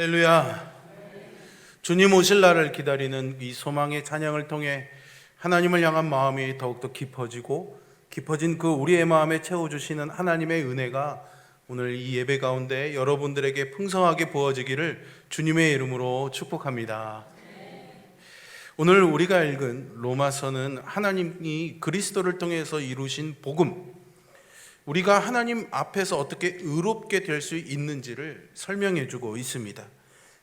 할렐루야. 주님 오실 날을 기다리는 이 소망의 찬양을 통해 하나님을 향한 마음이 더욱더 깊어진 그 우리의 마음에 채워주시는 하나님의 은혜가 오늘 이 예배 가운데 여러분들에게 풍성하게 부어지기를 주님의 이름으로 축복합니다. 오늘 우리가 읽은 로마서는 하나님이 그리스도를 통해서 이루신 복음, 우리가 하나님 앞에서 어떻게 의롭게 될 수 있는지를 설명해 주고 있습니다.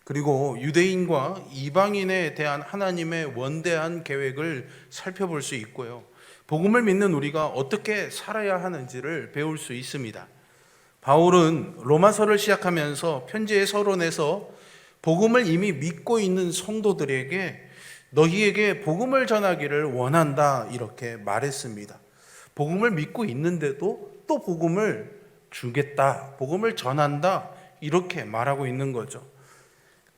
그리고 유대인과 이방인에 대한 하나님의 원대한 계획을 살펴볼 수 있고요. 복음을 믿는 우리가 어떻게 살아야 하는지를 배울 수 있습니다. 바울은 로마서를 시작하면서 편지의 서론에서 복음을 이미 믿고 있는 성도들에게 너희에게 복음을 전하기를 원한다 이렇게 말했습니다. 복음을 믿고 있는데도 또 복음을 주겠다, 복음을 전한다 이렇게 말하고 있는 거죠.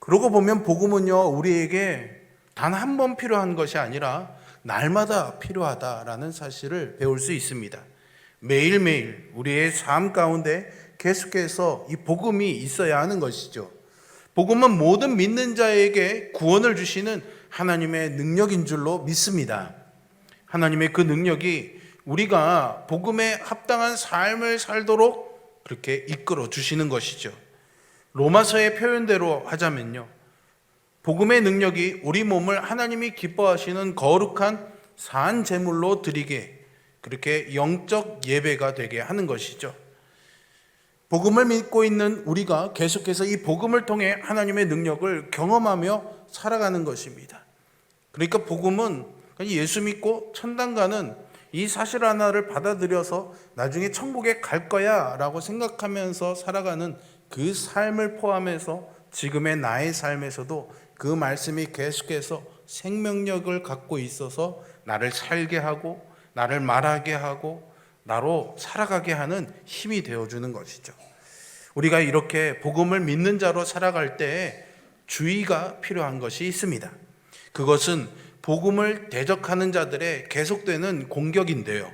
그러고 보면 복음은요, 우리에게 단 한 번 필요한 것이 아니라 날마다 필요하다라는 사실을 배울 수 있습니다. 매일매일 우리의 삶 가운데 계속해서 이 복음이 있어야 하는 것이죠. 복음은 모든 믿는 자에게 구원을 주시는 하나님의 능력인 줄로 믿습니다. 하나님의 그 능력이 우리가 복음에 합당한 삶을 살도록 그렇게 이끌어 주시는 것이죠. 로마서의 표현대로 하자면요, 복음의 능력이 우리 몸을 하나님이 기뻐하시는 거룩한 산 제물로 드리게, 그렇게 영적 예배가 되게 하는 것이죠. 복음을 믿고 있는 우리가 계속해서 이 복음을 통해 하나님의 능력을 경험하며 살아가는 것입니다. 그러니까 복음은 예수 믿고 천당 가는 이 사실 하나를 받아들여서 나중에 천국에 갈 거야 라고 생각하면서 살아가는 그 삶을 포함해서 지금의 나의 삶에서도 그 말씀이 계속해서 생명력을 갖고 있어서 나를 살게 하고 나를 말하게 하고 나로 살아가게 하는 힘이 되어주는 것이죠. 우리가 이렇게 복음을 믿는 자로 살아갈 때 주의가 필요한 것이 있습니다. 그것은 복음을 대적하는 자들의 계속되는 공격인데요,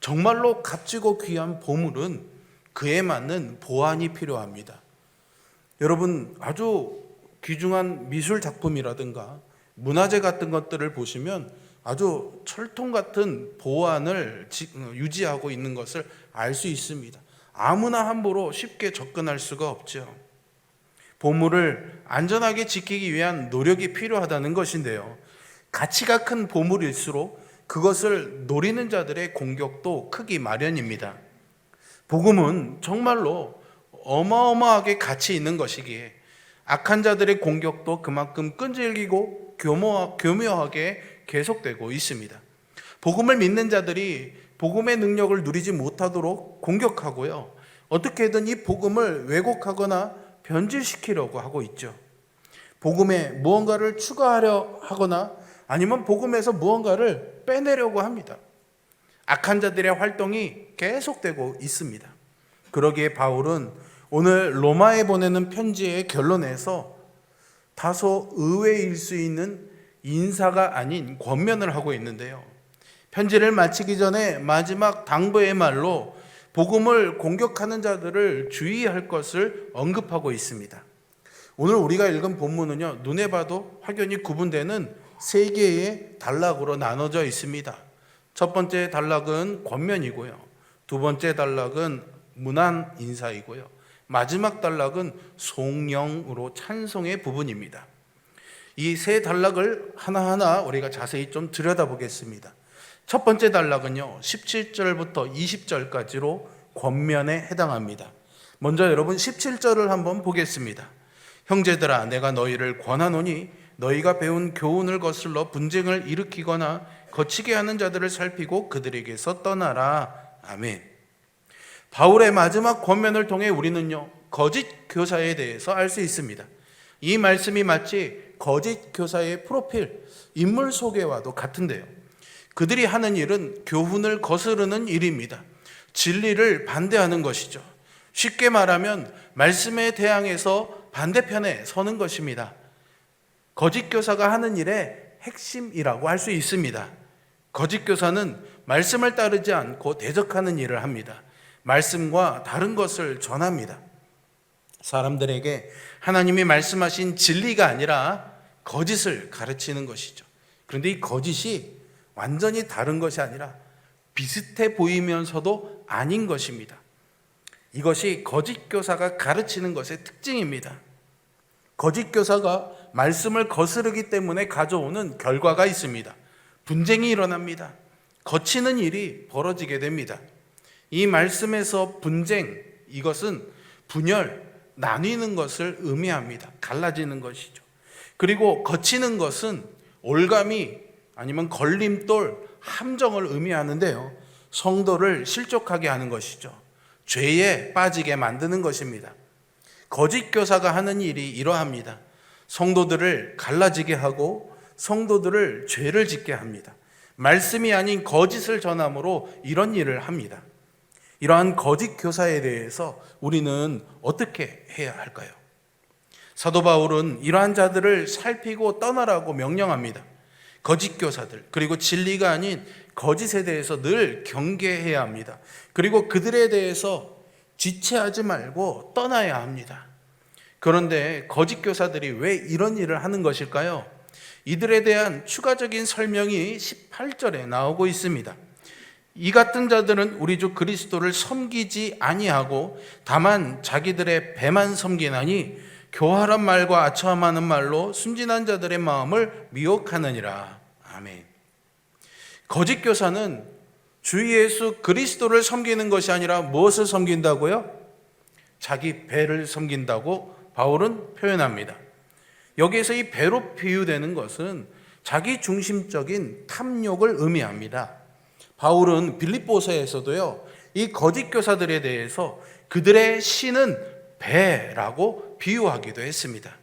정말로 값지고 귀한 보물은 그에 맞는 보안이 필요합니다. 여러분, 아주 귀중한 미술 작품이라든가 문화재 같은 것들을 보시면 아주 철통 같은 보안을 유지하고 있는 것을 알 수 있습니다. 아무나 함부로 쉽게 접근할 수가 없죠. 보물을 안전하게 지키기 위한 노력이 필요하다는 것인데요, 가치가 큰 보물일수록 그것을 노리는 자들의 공격도 크기 마련입니다. 복음은 정말로 어마어마하게 가치 있는 것이기에 악한 자들의 공격도 그만큼 끈질기고 교묘하게 계속되고 있습니다. 복음을 믿는 자들이 복음의 능력을 누리지 못하도록 공격하고요, 어떻게든 이 복음을 왜곡하거나 변질시키려고 하고 있죠. 복음에 무언가를 추가하려 하거나 아니면 복음에서 무언가를 빼내려고 합니다. 악한 자들의 활동이 계속되고 있습니다. 그러기에 바울은 오늘 로마에 보내는 편지의 결론에서 다소 의외일 수 있는 인사가 아닌 권면을 하고 있는데요, 편지를 마치기 전에 마지막 당부의 말로 복음을 공격하는 자들을 주의할 것을 언급하고 있습니다. 오늘 우리가 읽은 본문은요, 눈에 봐도 확연히 구분되는 세 개의 단락으로 나눠져 있습니다. 첫 번째 단락은 권면이고요, 두 번째 단락은 문안 인사이고요, 마지막 단락은 송영으로 찬송의 부분입니다. 이 세 단락을 하나하나 우리가 자세히 좀 들여다보겠습니다. 첫 번째 단락은요, 17절부터 20절까지로 권면에 해당합니다. 먼저 여러분 17절을 한번 보겠습니다. 형제들아, 내가 너희를 권하노니 너희가 배운 교훈을 거슬러 분쟁을 일으키거나 거치게 하는 자들을 살피고 그들에게서 떠나라. 아멘. 바울의 마지막 권면을 통해 우리는요, 거짓 교사에 대해서 알 수 있습니다. 이 말씀이 마치 거짓 교사의 프로필, 인물 소개와도 같은데요, 그들이 하는 일은 교훈을 거스르는 일입니다. 진리를 반대하는 것이죠. 쉽게 말하면 말씀에 대항해서 반대편에 서는 것입니다. 거짓 교사가 하는 일의 핵심이라고 할 수 있습니다. 거짓 교사는 말씀을 따르지 않고 대적하는 일을 합니다. 말씀과 다른 것을 전합니다. 사람들에게 하나님이 말씀하신 진리가 아니라 거짓을 가르치는 것이죠. 그런데 이 거짓이 완전히 다른 것이 아니라 비슷해 보이면서도 아닌 것입니다. 이것이 거짓 교사가 가르치는 것의 특징입니다. 거짓 교사가 말씀을 거스르기 때문에 가져오는 결과가 있습니다. 분쟁이 일어납니다. 거치는 일이 벌어지게 됩니다. 이 말씀에서 분쟁, 이것은 분열, 나뉘는 것을 의미합니다. 갈라지는 것이죠. 그리고 거치는 것은 올가미 아니면 걸림돌, 함정을 의미하는데요. 성도를 실족하게 하는 것이죠. 죄에 빠지게 만드는 것입니다. 거짓 교사가 하는 일이 이러합니다. 성도들을 갈라지게 하고 성도들을 죄를 짓게 합니다. 말씀이 아닌 거짓을 전함으로 이런 일을 합니다. 이러한 거짓 교사에 대해서 우리는 어떻게 해야 할까요? 사도 바울은 이러한 자들을 살피고 떠나라고 명령합니다. 거짓 교사들, 그리고 진리가 아닌 거짓에 대해서 늘 경계해야 합니다. 그리고 그들에 대해서 지체하지 말고 떠나야 합니다. 그런데 거짓 교사들이 왜 이런 일을 하는 것일까요? 이들에 대한 추가적인 설명이 18절에 나오고 있습니다. 이 같은 자들은 우리 주 그리스도를 섬기지 아니하고 다만 자기들의 배만 섬기나니 교활한 말과 아첨하는 말로 순진한 자들의 마음을 미혹하느니라. 아멘. 거짓 교사는 주 예수 그리스도를 섬기는 것이 아니라 무엇을 섬긴다고요? 자기 배를 섬긴다고 바울은 표현합니다. 여기에서 이 배로 비유되는 것은 자기 중심적인 탐욕을 의미합니다. 바울은 빌립보서에서도요, 이 거짓 교사들에 대해서 그들의 신은 배라고 비유하기도 했습니다.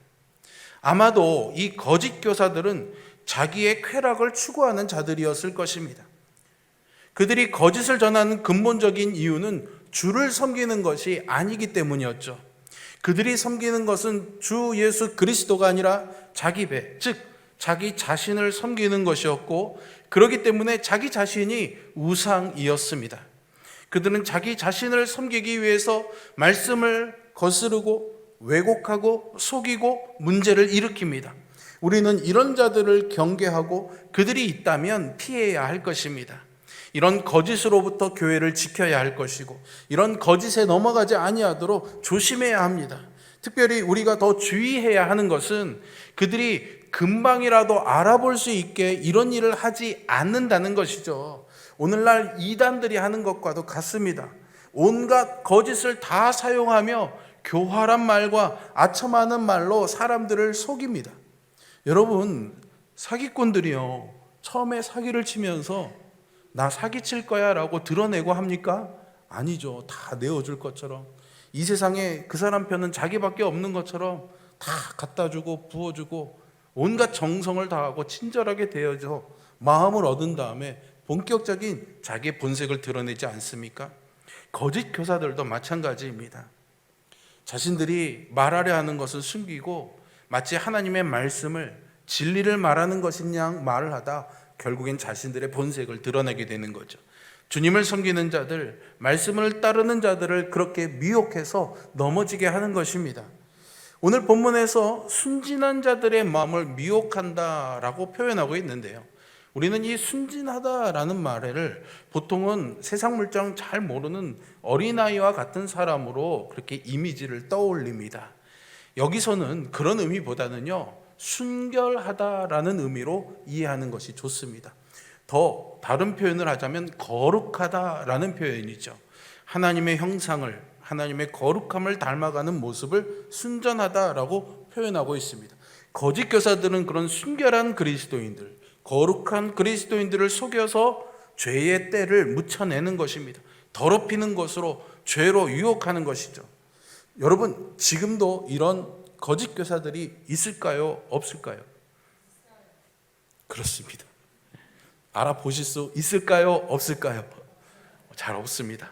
아마도 이 거짓 교사들은 자기의 쾌락을 추구하는 자들이었을 것입니다. 그들이 거짓을 전하는 근본적인 이유는 주를 섬기는 것이 아니기 때문이었죠. 그들이 섬기는 것은 주 예수 그리스도가 아니라 자기 배, 즉 자기 자신을 섬기는 것이었고, 그렇기 때문에 자기 자신이 우상이었습니다. 그들은 자기 자신을 섬기기 위해서 말씀을 거스르고 왜곡하고 속이고 문제를 일으킵니다. 우리는 이런 자들을 경계하고 그들이 있다면 피해야 할 것입니다. 이런 거짓으로부터 교회를 지켜야 할 것이고, 이런 거짓에 넘어가지 아니하도록 조심해야 합니다. 특별히 우리가 더 주의해야 하는 것은 그들이 금방이라도 알아볼 수 있게 이런 일을 하지 않는다는 것이죠. 오늘날 이단들이 하는 것과도 같습니다. 온갖 거짓을 다 사용하며 교활한 말과 아첨하는 말로 사람들을 속입니다. 여러분, 사기꾼들이요, 처음에 사기를 치면서 나 사기칠 거야 라고 드러내고 합니까? 아니죠. 다 내어줄 것처럼, 이 세상에 그 사람 편은 자기밖에 없는 것처럼 다 갖다 주고 부어주고 온갖 정성을 다하고 친절하게 대해줘 마음을 얻은 다음에 본격적인 자기의 본색을 드러내지 않습니까? 거짓 교사들도 마찬가지입니다. 자신들이 말하려 하는 것을 숨기고 마치 하나님의 말씀을, 진리를 말하는 것인 양 말을 하다 결국엔 자신들의 본색을 드러내게 되는 거죠. 주님을 섬기는 자들, 말씀을 따르는 자들을 그렇게 미혹해서 넘어지게 하는 것입니다. 오늘 본문에서 순진한 자들의 마음을 미혹한다라고 표현하고 있는데요, 우리는 이 순진하다라는 말을 보통은 세상 물정 잘 모르는 어린아이와 같은 사람으로 그렇게 이미지를 떠올립니다. 여기서는 그런 의미보다는요, 순결하다라는 의미로 이해하는 것이 좋습니다. 더 다른 표현을 하자면 거룩하다라는 표현이죠. 하나님의 형상을, 하나님의 거룩함을 닮아가는 모습을 순전하다라고 표현하고 있습니다. 거짓 교사들은 그런 순결한 그리스도인들, 거룩한 그리스도인들을 속여서 죄의 때를 묻혀내는 것입니다. 더럽히는 것으로 죄로 유혹하는 것이죠. 여러분, 지금도 이런 거짓 교사들이 있을까요? 없을까요? 그렇습니다. 알아보실 수 있을까요? 없을까요? 잘 없습니다.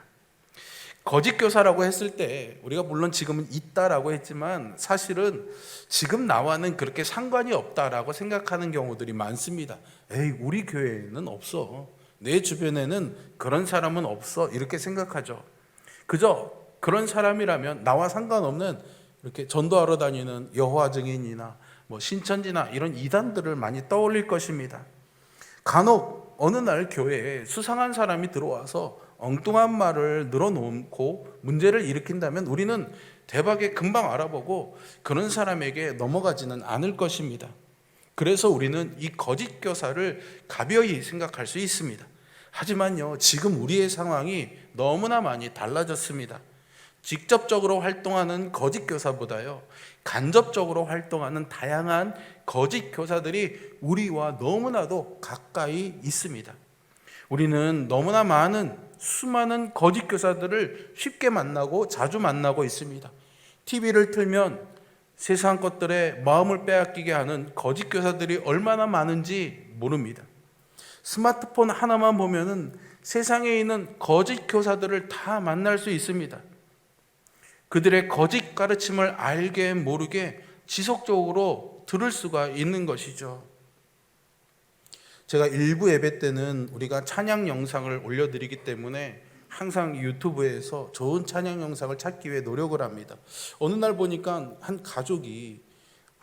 거짓 교사라고 했을 때 우리가 물론 지금은 있다라고 했지만 사실은 지금 나와는 그렇게 상관이 없다라고 생각하는 경우들이 많습니다. 에이, 우리 교회에는 없어, 내 주변에는 그런 사람은 없어, 이렇게 생각하죠. 그저 그런 사람이라면 나와 상관없는 이렇게 전도하러 다니는 여호와 증인이나 신천지나 이런 이단들을 많이 떠올릴 것입니다. 간혹 어느 날 교회에 수상한 사람이 들어와서 엉뚱한 말을 늘어놓고 문제를 일으킨다면 우리는 대박에 금방 알아보고 그런 사람에게 넘어가지는 않을 것입니다. 그래서 우리는 이 거짓 교사를 가벼이 생각할 수 있습니다. 하지만요, 지금 우리의 상황이 너무나 많이 달라졌습니다. 직접적으로 활동하는 거짓 교사보다요, 간접적으로 활동하는 다양한 거짓 교사들이 우리와 너무나도 가까이 있습니다. 우리는 너무나 많은 수많은 거짓 교사들을 쉽게 만나고 자주 만나고 있습니다. TV를 틀면 세상 것들에 마음을 빼앗기게 하는 거짓 교사들이 얼마나 많은지 모릅니다. 스마트폰 하나만 보면은 세상에 있는 거짓 교사들을 다 만날 수 있습니다. 그들의 거짓 가르침을 알게 모르게 지속적으로 들을 수가 있는 것이죠. 제가 일부 예배 때는 우리가 찬양 영상을 올려드리기 때문에 항상 유튜브에서 좋은 찬양 영상을 찾기 위해 노력을 합니다. 어느 날 보니까 한 가족이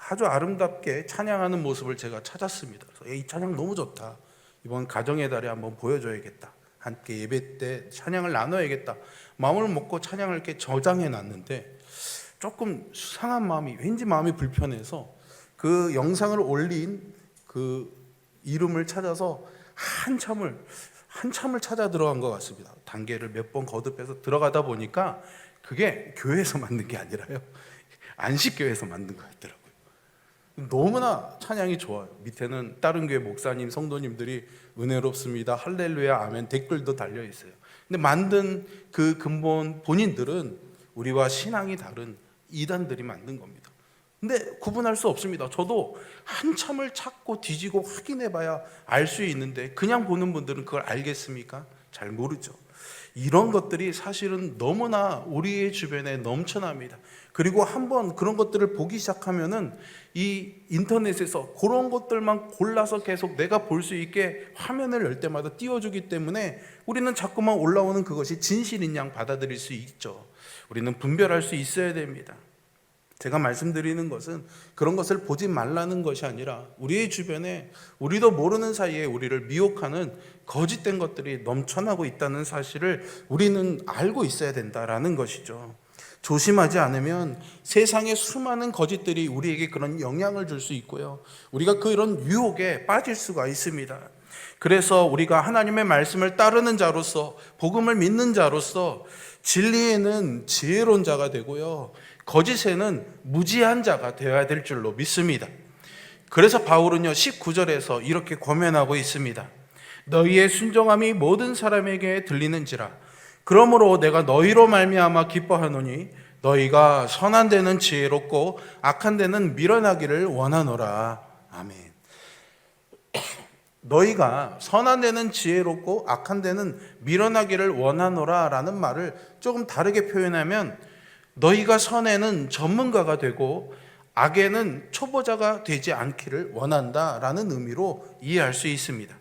아주 아름답게 찬양하는 모습을 제가 찾았습니다. 그래서 이 찬양 너무 좋다. 이번 가정의 달에 한번 보여줘야겠다. 함께 예배 때 찬양을 나눠야겠다. 마음을 먹고 찬양을 이렇게 저장해 놨는데 조금 수상한 마음이, 왠지 마음이 불편해서 그 영상을 올린 그 이름을 찾아서 한참을 찾아 들어간 것 같습니다. 단계를 몇 번 거듭해서 들어가다 보니까 그게 교회에서 만든 게 아니라요, 안식교회에서 만든 거였더라고요. 너무나 찬양이 좋아요. 밑에는 다른 교회 목사님, 성도님들이 은혜롭습니다, 할렐루야, 아멘 댓글도 달려 있어요. 근데 만든 그 근본 본인들은 우리와 신앙이 다른 이단들이 만든 겁니다. 근데 구분할 수 없습니다. 저도 한참을 찾고 뒤지고 확인해 봐야 알 수 있는데 그냥 보는 분들은 그걸 알겠습니까? 잘 모르죠. 이런 것들이 사실은 너무나 우리의 주변에 넘쳐납니다. 그리고 한번 그런 것들을 보기 시작하면은 이 인터넷에서 그런 것들만 골라서 계속 내가 볼 수 있게 화면을 열 때마다 띄워주기 때문에 우리는 자꾸만 올라오는 그것이 진실인 양 받아들일 수 있죠. 우리는 분별할 수 있어야 됩니다. 제가 말씀드리는 것은 그런 것을 보지 말라는 것이 아니라 우리의 주변에 우리도 모르는 사이에 우리를 미혹하는 거짓된 것들이 넘쳐나고 있다는 사실을 우리는 알고 있어야 된다라는 것이죠. 조심하지 않으면 세상의 수많은 거짓들이 우리에게 그런 영향을 줄 수 있고요, 우리가 그런 유혹에 빠질 수가 있습니다. 그래서 우리가 하나님의 말씀을 따르는 자로서, 복음을 믿는 자로서 진리에는 지혜로운 자가 되고요, 거짓에는 무지한 자가 되어야 될 줄로 믿습니다. 그래서 바울은요 19절에서 이렇게 권면하고 있습니다. 너희의 순종함이 모든 사람에게 들리는지라. 그러므로 내가 너희로 말미암아 기뻐하노니 너희가 선한 데는 지혜롭고 악한 데는 미련하기를 원하노라. 아멘. 너희가 선한 데는 지혜롭고 악한 데는 미련하기를 원하노라 라는 말을 조금 다르게 표현하면 너희가 선에는 전문가가 되고 악에는 초보자가 되지 않기를 원한다라는 의미로 이해할 수 있습니다.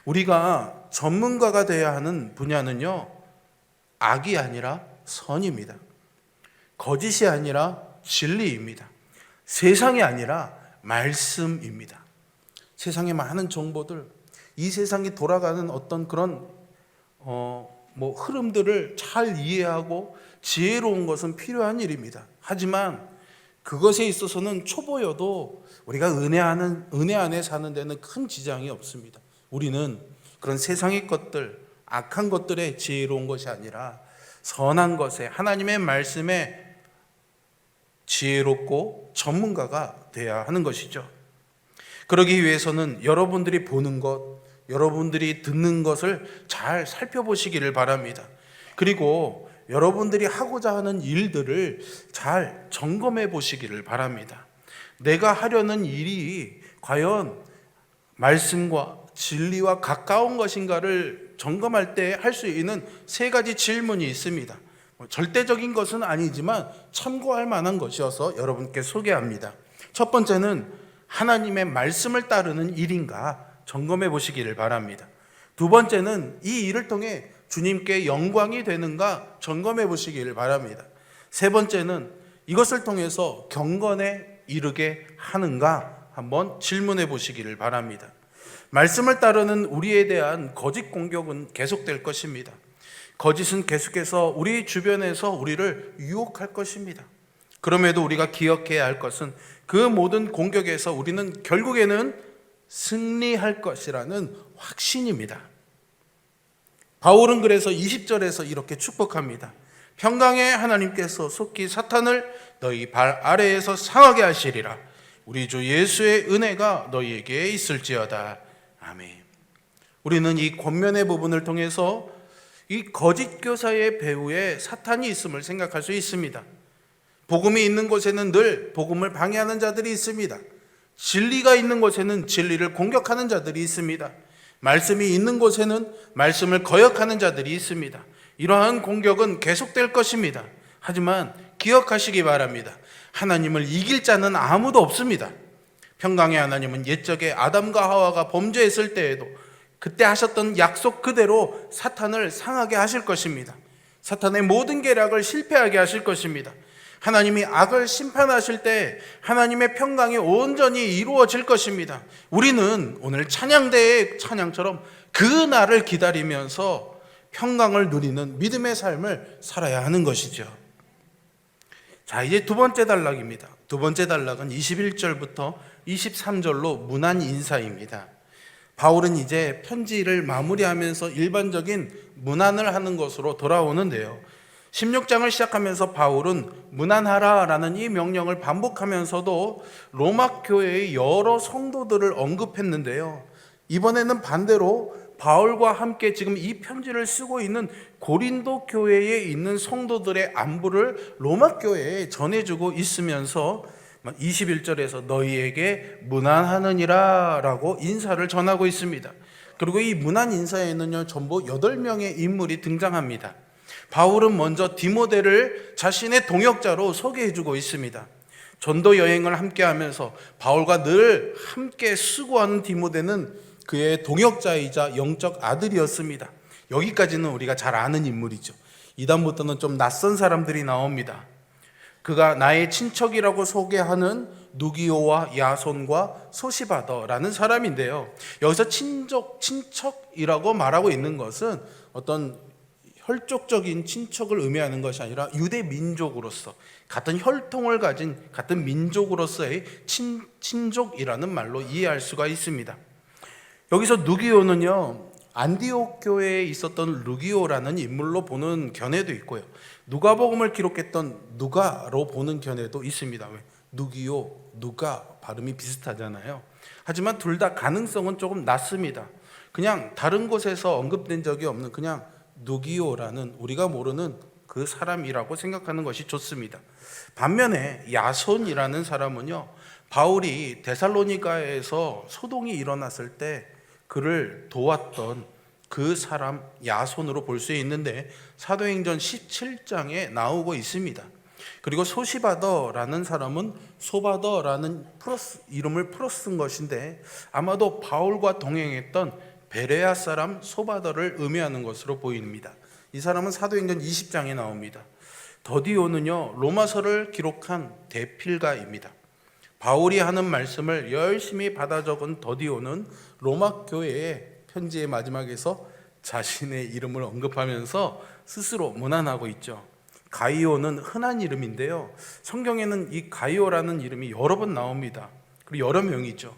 우리가 전문가가 되어야 하는 분야는요, 악이 아니라 선입니다. 거짓이 아니라 진리입니다. 세상이 아니라 말씀입니다. 세상의 많은 정보들, 이 세상이 돌아가는 어떤 그런 흐름들을 잘 이해하고 지혜로운 것은 필요한 일입니다. 하지만 그것에 있어서는 초보여도 우리가 은혜 안에 사는 데는 큰 지장이 없습니다. 우리는 그런 세상의 것들, 악한 것들에 지혜로운 것이 아니라 선한 것에, 하나님의 말씀에 지혜롭고 전문가가 되어야 하는 것이죠. 그러기 위해서는 여러분들이 보는 것, 여러분들이 듣는 것을 잘 살펴보시기를 바랍니다. 그리고 여러분들이 하고자 하는 일들을 잘 점검해 보시기를 바랍니다. 내가 하려는 일이 과연 말씀과 진리와 가까운 것인가를 점검할 때 할 수 있는 세 가지 질문이 있습니다. 절대적인 것은 아니지만 참고할 만한 것이어서 여러분께 소개합니다. 첫 번째는 하나님의 말씀을 따르는 일인가 점검해 보시기를 바랍니다. 두 번째는 이 일을 통해 주님께 영광이 되는가 점검해 보시기를 바랍니다. 세 번째는 이것을 통해서 경건에 이르게 하는가 한번 질문해 보시기를 바랍니다. 말씀을 따르는 우리에 대한 거짓 공격은 계속될 것입니다. 거짓은 계속해서 우리 주변에서 우리를 유혹할 것입니다. 그럼에도 우리가 기억해야 할 것은 그 모든 공격에서 우리는 결국에는 승리할 것이라는 확신입니다. 바울은 그래서 20절에서 이렇게 축복합니다. 평강의 하나님께서 속히 사탄을 너희 발 아래에서 상하게 하시리라. 우리 주 예수의 은혜가 너희에게 있을지어다. 아멘. 우리는 이 권면의 부분을 통해서 이 거짓 교사의 배후에 사탄이 있음을 생각할 수 있습니다. 복음이 있는 곳에는 늘 복음을 방해하는 자들이 있습니다. 진리가 있는 곳에는 진리를 공격하는 자들이 있습니다. 말씀이 있는 곳에는 말씀을 거역하는 자들이 있습니다. 이러한 공격은 계속될 것입니다. 하지만 기억하시기 바랍니다. 하나님을 이길 자는 아무도 없습니다. 평강의 하나님은 옛적에 아담과 하와가 범죄했을 때에도 그때 하셨던 약속 그대로 사탄을 상하게 하실 것입니다. 사탄의 모든 계략을 실패하게 하실 것입니다. 하나님이 악을 심판하실 때 하나님의 평강이 온전히 이루어질 것입니다. 우리는 오늘 찬양대의 찬양처럼 그 날을 기다리면서 평강을 누리는 믿음의 삶을 살아야 하는 것이죠. 자, 이제 두 번째 단락입니다. 두 번째 단락은 21절부터 23절로 문안 인사입니다. 바울은 이제 편지를 마무리하면서 일반적인 문안을 하는 것으로 돌아오는데요. 16장을 시작하면서 바울은 문안하라라는 이 명령을 반복하면서도 로마 교회의 여러 성도들을 언급했는데요. 이번에는 반대로 바울과 함께 지금 이 편지를 쓰고 있는 고린도 교회에 있는 성도들의 안부를 로마 교회에 전해주고 있으면서 21절에서 너희에게 문안하느니라 라고 인사를 전하고 있습니다. 그리고 이 문안 인사에는요, 전부 8명의 인물이 등장합니다. 바울은 먼저 디모데를 자신의 동역자로 소개해주고 있습니다. 전도 여행을 함께 하면서 바울과 늘 함께 수고하는 디모데는 그의 동역자이자 영적 아들이었습니다. 여기까지는 우리가 잘 아는 인물이죠. 이다음부터는 좀 낯선 사람들이 나옵니다. 그가 나의 친척이라고 소개하는 누기오와 야손과 소시바더라는 사람인데요. 여기서 친척이라고 말하고 있는 것은 어떤 혈족적인 친척을 의미하는 것이 아니라 유대 민족으로서 같은 혈통을 가진 같은 민족으로서의 친족이라는 말로 이해할 수가 있습니다. 여기서 누기오는요, 안디옥 교회에 있었던 루기오라는 인물로 보는 견해도 있고요. 누가복음을 기록했던 누가로 보는 견해도 있습니다. 왜? 누기오, 누가 발음이 비슷하잖아요. 하지만 둘 다 가능성은 조금 낮습니다. 그냥 다른 곳에서 언급된 적이 없는 그냥 누기오라는 우리가 모르는 그 사람이라고 생각하는 것이 좋습니다. 반면에 야손이라는 사람은요, 바울이 데살로니가에서 소동이 일어났을 때 그를 도왔던 그 사람 야손으로 볼 수 있는데 사도행전 17장에 나오고 있습니다. 그리고 소시바더라는 사람은 소바더라는 이름을 풀어 쓴 것인데 아마도 바울과 동행했던 베레아 사람 소바더를 의미하는 것으로 보입니다. 이 사람은 사도행전 20장에 나옵니다. 더디오는요, 로마서를 기록한 대필가입니다. 바울이 하는 말씀을 열심히 받아 적은 더디오는 로마 교회의 편지의 마지막에서 자신의 이름을 언급하면서 스스로 문안하고 있죠. 가이오는 흔한 이름인데요. 성경에는 이 가이오라는 이름이 여러 번 나옵니다. 그리고 여러 명이죠.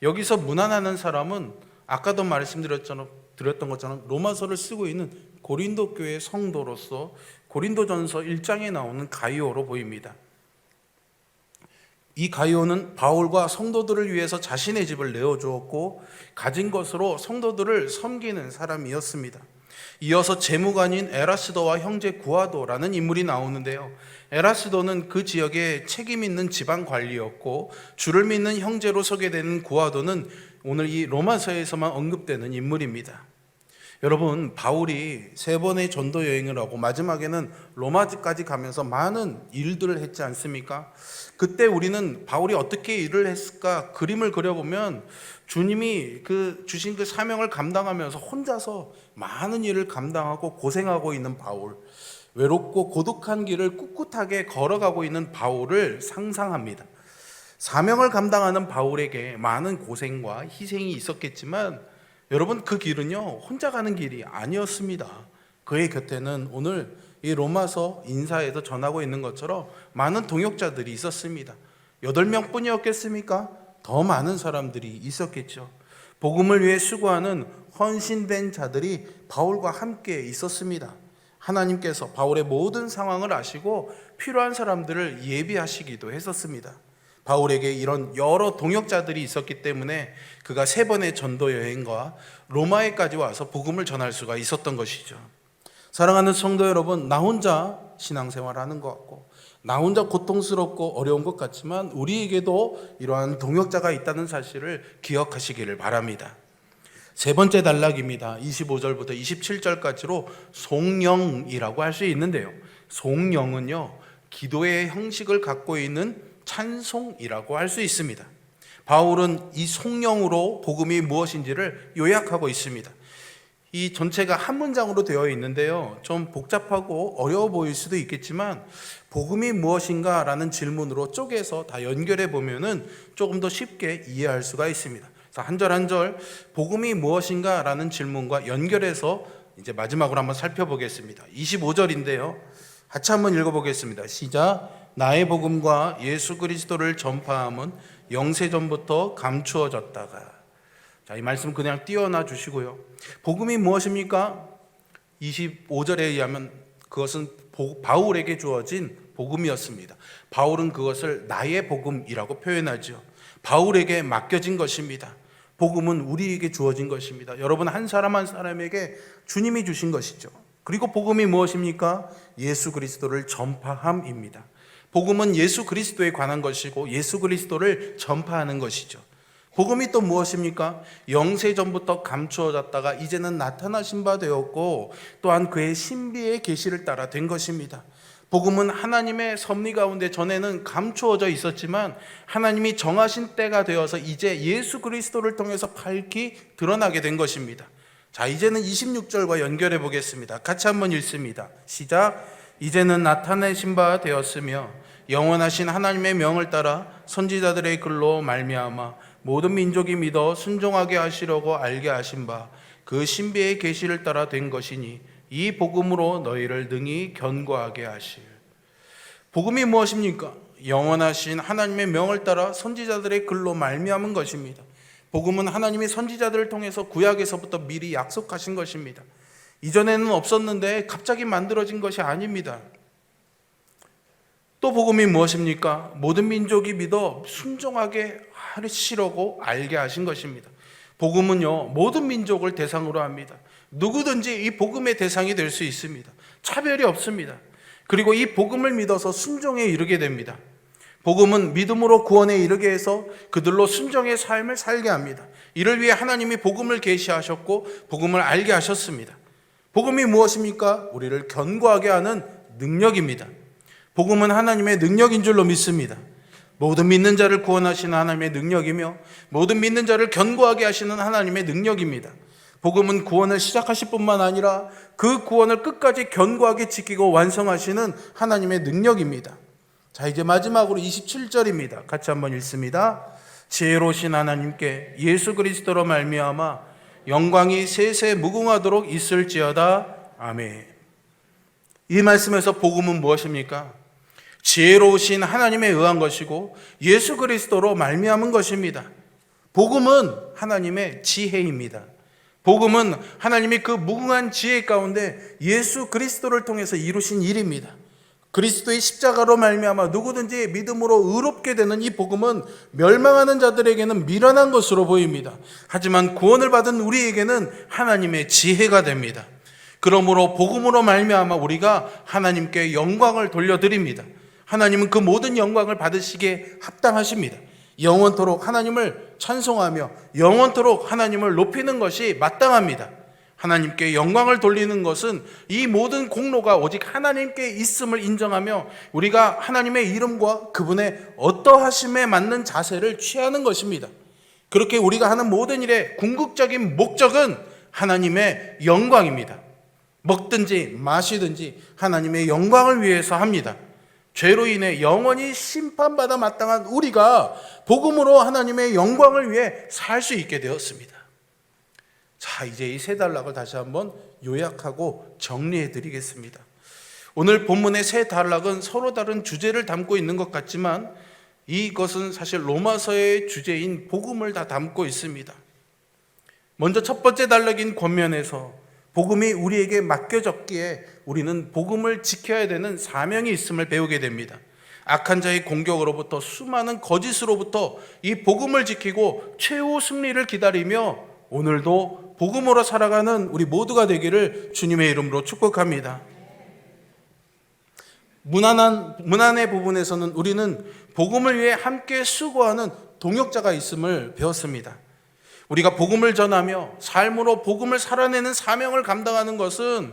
여기서 문안하는 사람은 아까도 말씀드렸던 것처럼 로마서를 쓰고 있는 고린도 교회 성도로서 고린도전서 1장에 나오는 가이오로 보입니다. 이 가이오는 바울과 성도들을 위해서 자신의 집을 내어주었고 가진 것으로 성도들을 섬기는 사람이었습니다. 이어서 재무관인 에라스도와 형제 구아도라는 인물이 나오는데요. 에라스도는 그 지역의 책임 있는 지방 관리였고 주를 믿는 형제로 소개되는 구아도는 오늘 이 로마서에서만 언급되는 인물입니다. 여러분, 바울이 3번의 전도 여행을 하고 마지막에는 로마까지 가면서 많은 일들을 했지 않습니까? 그때 우리는 바울이 어떻게 일을 했을까 그림을 그려보면 주님이 주신 그 사명을 감당하면서 혼자서 많은 일을 감당하고 고생하고 있는 바울, 외롭고 고독한 길을 꿋꿋하게 걸어가고 있는 바울을 상상합니다. 사명을 감당하는 바울에게 많은 고생과 희생이 있었겠지만 여러분, 그 길은요 혼자 가는 길이 아니었습니다. 그의 곁에는 오늘 이 로마서 인사에서 전하고 있는 것처럼 많은 동역자들이 있었습니다. 8명 뿐이었겠습니까? 더 많은 사람들이 있었겠죠. 복음을 위해 수고하는 헌신된 자들이 바울과 함께 있었습니다. 하나님께서 바울의 모든 상황을 아시고 필요한 사람들을 예비하시기도 했었습니다. 바울에게 이런 여러 동역자들이 있었기 때문에 그가 3번의 전도 여행과 로마에까지 와서 복음을 전할 수가 있었던 것이죠. 사랑하는 성도 여러분, 나 혼자 신앙생활하는 것 같고 나 혼자 고통스럽고 어려운 것 같지만 우리에게도 이러한 동역자가 있다는 사실을 기억하시기를 바랍니다. 3번째 단락입니다. 25절부터 27절까지로 송영이라고 할 수 있는데요, 송영은요 기도의 형식을 갖고 있는 찬송이라고 할 수 있습니다. 바울은 이 송영으로 복음이 무엇인지를 요약하고 있습니다. 이 전체가 한 문장으로 되어 있는데요, 좀 복잡하고 어려워 보일 수도 있겠지만 복음이 무엇인가 라는 질문으로 쪼개서 다 연결해 보면은 조금 더 쉽게 이해할 수가 있습니다. 한 절 한 절 복음이 무엇인가 라는 질문과 연결해서 이제 마지막으로 한번 살펴보겠습니다. 25절인데요, 같이 한번 읽어보겠습니다. 시작. 나의 복음과 예수 그리스도를 전파함은 영세전부터 감추어졌다가. 자, 이 말씀 그냥 띄워놔 주시고요. 복음이 무엇입니까? 25절에 의하면 그것은 바울에게 주어진 복음이었습니다. 바울은 그것을 나의 복음이라고 표현하죠. 바울에게 맡겨진 것입니다. 복음은 우리에게 주어진 것입니다. 여러분, 한 사람 한 사람에게 주님이 주신 것이죠. 그리고 복음이 무엇입니까? 예수 그리스도를 전파함입니다. 복음은 예수 그리스도에 관한 것이고 예수 그리스도를 전파하는 것이죠. 복음이 또 무엇입니까? 영세전부터 감추어졌다가 이제는 나타나신 바 되었고 또한 그의 신비의 계시를 따라 된 것입니다. 복음은 하나님의 섭리 가운데 전에는 감추어져 있었지만 하나님이 정하신 때가 되어서 이제 예수 그리스도를 통해서 밝히 드러나게 된 것입니다. 자, 이제는 26절과 연결해 보겠습니다. 같이 한번 읽습니다. 시작. 이제는 나타내신 바 되었으며 영원하신 하나님의 명을 따라 선지자들의 글로 말미암아 모든 민족이 믿어 순종하게 하시려고 알게 하신 바 그 신비의 계시를 따라 된 것이니 이 복음으로 너희를 능히 견고하게 하실. 복음이 무엇입니까? 영원하신 하나님의 명을 따라 선지자들의 글로 말미암은 것입니다. 복음은 하나님이 선지자들을 통해서 구약에서부터 미리 약속하신 것입니다. 이전에는 없었는데 갑자기 만들어진 것이 아닙니다. 또 복음이 무엇입니까? 모든 민족이 믿어 순종하게 하시려고 알게 하신 것입니다. 복음은요 모든 민족을 대상으로 합니다. 누구든지 이 복음의 대상이 될 수 있습니다. 차별이 없습니다. 그리고 이 복음을 믿어서 순종에 이르게 됩니다. 복음은 믿음으로 구원에 이르게 해서 그들로 순종의 삶을 살게 합니다. 이를 위해 하나님이 복음을 계시하셨고 복음을 알게 하셨습니다. 복음이 무엇입니까? 우리를 견고하게 하는 능력입니다. 복음은 하나님의 능력인 줄로 믿습니다. 모든 믿는 자를 구원하시는 하나님의 능력이며 모든 믿는 자를 견고하게 하시는 하나님의 능력입니다. 복음은 구원을 시작하실 뿐만 아니라 그 구원을 끝까지 견고하게 지키고 완성하시는 하나님의 능력입니다. 자, 이제 마지막으로 27절입니다. 같이 한번 읽습니다. 지혜로우신 하나님께 예수 그리스도로 말미암아 영광이 세세 무궁하도록 있을지어다. 아멘. 이 말씀에서 복음은 무엇입니까? 지혜로우신 하나님에 의한 것이고 예수 그리스도로 말미암은 것입니다. 복음은 하나님의 지혜입니다. 복음은 하나님이 그 무궁한 지혜 가운데 예수 그리스도를 통해서 이루신 일입니다. 그리스도의 십자가로 말미암아 누구든지 믿음으로 의롭게 되는 이 복음은 멸망하는 자들에게는 미련한 것으로 보입니다. 하지만 구원을 받은 우리에게는 하나님의 지혜가 됩니다. 그러므로 복음으로 말미암아 우리가 하나님께 영광을 돌려드립니다. 하나님은 그 모든 영광을 받으시기에 합당하십니다. 영원토록 하나님을 찬송하며 영원토록 하나님을 높이는 것이 마땅합니다. 하나님께 영광을 돌리는 것은 이 모든 공로가 오직 하나님께 있음을 인정하며 우리가 하나님의 이름과 그분의 어떠하심에 맞는 자세를 취하는 것입니다. 그렇게 우리가 하는 모든 일의 궁극적인 목적은 하나님의 영광입니다. 먹든지 마시든지 하나님의 영광을 위해서 합니다. 죄로 인해 영원히 심판받아 마땅한 우리가 복음으로 하나님의 영광을 위해 살 수 있게 되었습니다. 자, 이제 이 세 단락을 다시 한번 요약하고 정리해 드리겠습니다. 오늘 본문의 세 단락은 서로 다른 주제를 담고 있는 것 같지만 이것은 사실 로마서의 주제인 복음을 다 담고 있습니다. 먼저 첫 번째 단락인 권면에서 복음이 우리에게 맡겨졌기에 우리는 복음을 지켜야 되는 사명이 있음을 배우게 됩니다. 악한 자의 공격으로부터 수많은 거짓으로부터 이 복음을 지키고 최후 승리를 기다리며 오늘도 복음으로 살아가는 우리 모두가 되기를 주님의 이름으로 축복합니다. 문안의 부분에서는 우리는 복음을 위해 함께 수고하는 동역자가 있음을 배웠습니다. 우리가 복음을 전하며 삶으로 복음을 살아내는 사명을 감당하는 것은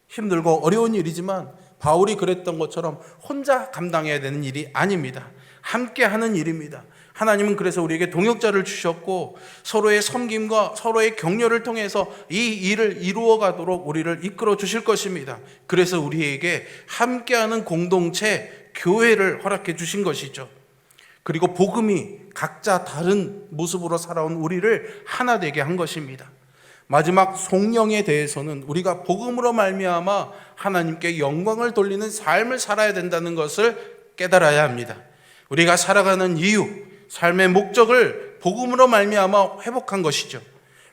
힘들고 어려운 일이지만 바울이 그랬던 것처럼 혼자 감당해야 되는 일이 아닙니다. 함께 하는 일입니다. 하나님은 그래서 우리에게 동역자를 주셨고 서로의 섬김과 서로의 격려를 통해서 이 일을 이루어 가도록 우리를 이끌어 주실 것입니다. 그래서 우리에게 함께하는 공동체, 교회를 허락해 주신 것이죠. 그리고 복음이 각자 다른 모습으로 살아온 우리를 하나 되게 한 것입니다. 마지막 송영에 대해서는 우리가 복음으로 말미암아 하나님께 영광을 돌리는 삶을 살아야 된다는 것을 깨달아야 합니다. 우리가 살아가는 이유, 삶의 목적을 복음으로 말미암아 회복한 것이죠.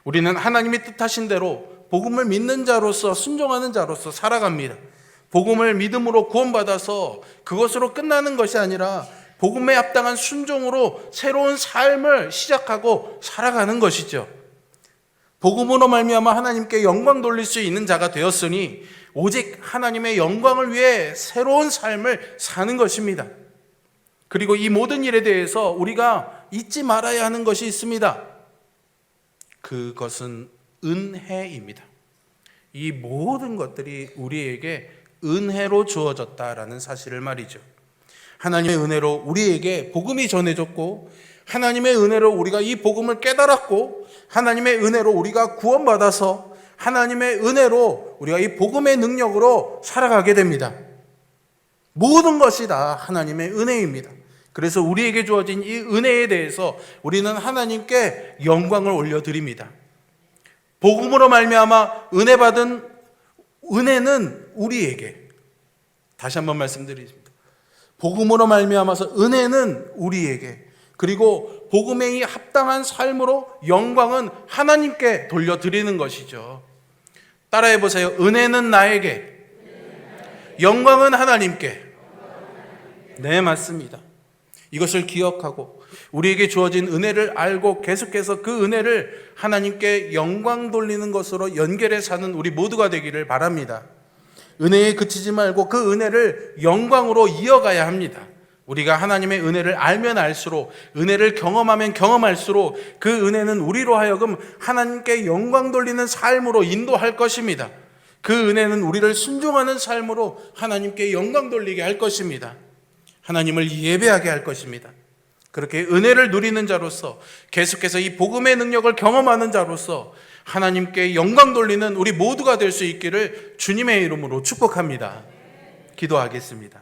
우리는 하나님이 뜻하신 대로 복음을 믿는 자로서 순종하는 자로서 살아갑니다. 복음을 믿음으로 구원받아서 그것으로 끝나는 것이 아니라 복음에 합당한 순종으로 새로운 삶을 시작하고 살아가는 것이죠. 복음으로 말미암아 하나님께 영광 돌릴 수 있는 자가 되었으니 오직 하나님의 영광을 위해 새로운 삶을 사는 것입니다. 그리고 이 모든 일에 대해서 우리가 잊지 말아야 하는 것이 있습니다. 그것은 은혜입니다. 이 모든 것들이 우리에게 은혜로 주어졌다라는 사실을 말이죠. 하나님의 은혜로 우리에게 복음이 전해졌고 하나님의 은혜로 우리가 이 복음을 깨달았고 하나님의 은혜로 우리가 구원받아서 하나님의 은혜로 우리가 이 복음의 능력으로 살아가게 됩니다. 모든 것이 다 하나님의 은혜입니다. 그래서 우리에게 주어진 이 은혜에 대해서 우리는 하나님께 영광을 올려드립니다. 복음으로 말미암아 은혜 받은 은혜는 우리에게, 다시 한번 말씀드리겠습니다. 복음으로 말미암아서 은혜는 우리에게, 그리고 복음에 이 합당한 삶으로 영광은 하나님께 돌려드리는 것이죠. 따라해 보세요. 은혜는 나에게, 영광은 하나님께. 네, 맞습니다. 이것을 기억하고 우리에게 주어진 은혜를 알고 계속해서 그 은혜를 하나님께 영광 돌리는 것으로 연결해 사는 우리 모두가 되기를 바랍니다. 은혜에 그치지 말고 그 은혜를 영광으로 이어가야 합니다. 우리가 하나님의 은혜를 알면 알수록, 은혜를 경험하면 경험할수록 그 은혜는 우리로 하여금 하나님께 영광 돌리는 삶으로 인도할 것입니다. 그 은혜는 우리를 순종하는 삶으로 하나님께 영광 돌리게 할 것입니다. 하나님을 예배하게 할 것입니다. 그렇게 은혜를 누리는 자로서 계속해서 이 복음의 능력을 경험하는 자로서 하나님께 영광 돌리는 우리 모두가 될 수 있기를 주님의 이름으로 축복합니다. 기도하겠습니다.